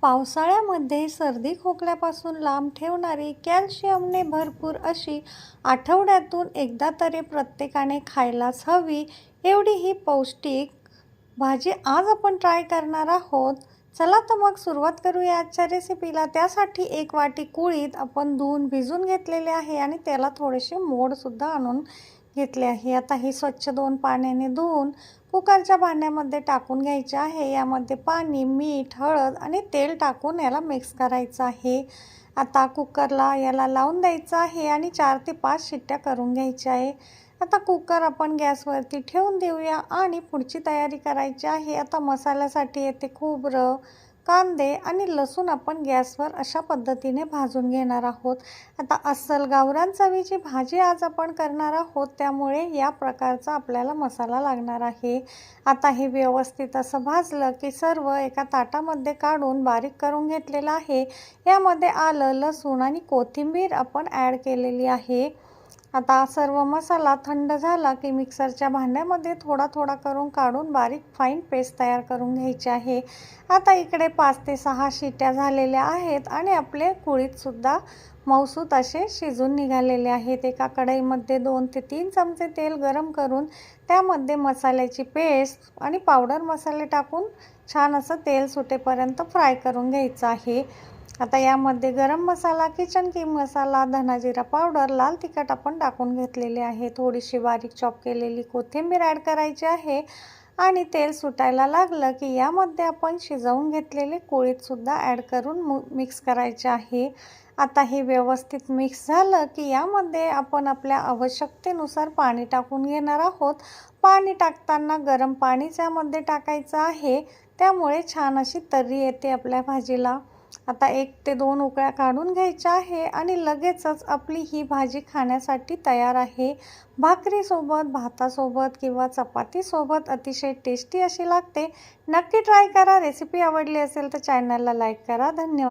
पावसाळ्यामध्ये सर्दी खोकल्यापासून लांब ठेवणारी कॅल्शियमने भरपूर अशी आठवड्यातून एकदा तरी प्रत्येकाने खायलाच हवी एवढी ही पौष्टिक भाजी आज आपण ट्राय करणार आहोत. चला तर मग सुरुवात करूया आजच्या रेसिपीला. त्यासाठी एक वाटी कुळीथ आपण धुवून भिजून घेतलेले आहे आणि त्याला थोडेसे मोडसुद्धा आणून घेतले आहे. आता ही स्वच्छ 2 पाण्याने धुवून कुकरच्या भांड्यामध्ये टाकून घ्यायचे आहे. यामध्ये पाणी, मीठ, हळद आणि तेल टाकून याला मिक्स करायचं आहे. आता कुकरला याला लावून द्यायचं आहे आणि 4 ते 5 शिट्ट्या करून घ्यायच्या आहे. आता कुकर आपण गॅसवरती ठेवून देऊया आणि पुढची तयारी करायची आहे. आता मसाल्यासाठी येथे खोबरं, कांदे आणि लसूण आपण गॅसवर अशा पद्धतीने भाजून घेणार आहोत. आता अस्सल गावरान चवीची भाजी आज आपण करणार आहोत, त्यामुळे या प्रकारचा आपल्याला मसाला लागणार आहे. आता हे व्यवस्थित असं भाजलं की सर्व एका ताटामध्ये काढून बारीक करून घेतलेलं आहे. यामध्ये आलं, लसूण आणि कोथिंबीर आपण ॲड केलेली आहे. आता सर्व मसाला थंड झाला की मिक्सरच्या भांड्यामध्ये थोडा थोडा करून काढून बारीक फाईन पेस्ट तयार करून घ्यायची आहे. आता इकडे 5 ते 6 शिट्ट्या झालेल्या आहेत आणि आपले कुळीथसुद्धा मऊसूत असे शिजून निघालेले आहेत. एका कढईमध्ये 2 ते 3 चमचे तेल गरम करून त्यामध्ये मसाल्याची पेस्ट आणि पावडर मसाले टाकून छान असं तेल सुटेपर्यंत फ्राय करून घ्यायचं आहे. आता यामध्ये गरम मसाला, किचन किंग मसाला, धना जिरा पावडर, लाल तिखट आपण टाकून घेतलेले आहे. थोडीशी बारीक चॉप केलेली कोथिंबीर ॲड करायची आहे आणि तेल सुटायला लागलं की यामध्ये आपण शिजवून घेतलेले कुळीथसुद्धा ॲड करून मिक्स करायचे आहे. आता हे व्यवस्थित मिक्स झालं की यामध्ये आपण आपल्या आवश्यकतेनुसार पाणी टाकून घेणार आहोत. पाणी टाकताना गरम पाणीच यामध्ये टाकायचं आहे, त्यामुळे छान अशी तर्री येते आपल्या भाजीला. आता 1 ते 2 उकळ्या काढून घ्यायच्या आहे आणि लगेचच आपली ही भाजी खाण्यासाठी तयार आहे. भाकरीसोबत, भातासोबत किंवा चपातीसोबत अतिशय टेस्टी अशी लागते. नक्की ट्राय करा. रेसिपी आवडली असेल तर चॅनलला लाईक करा. धन्यवाद.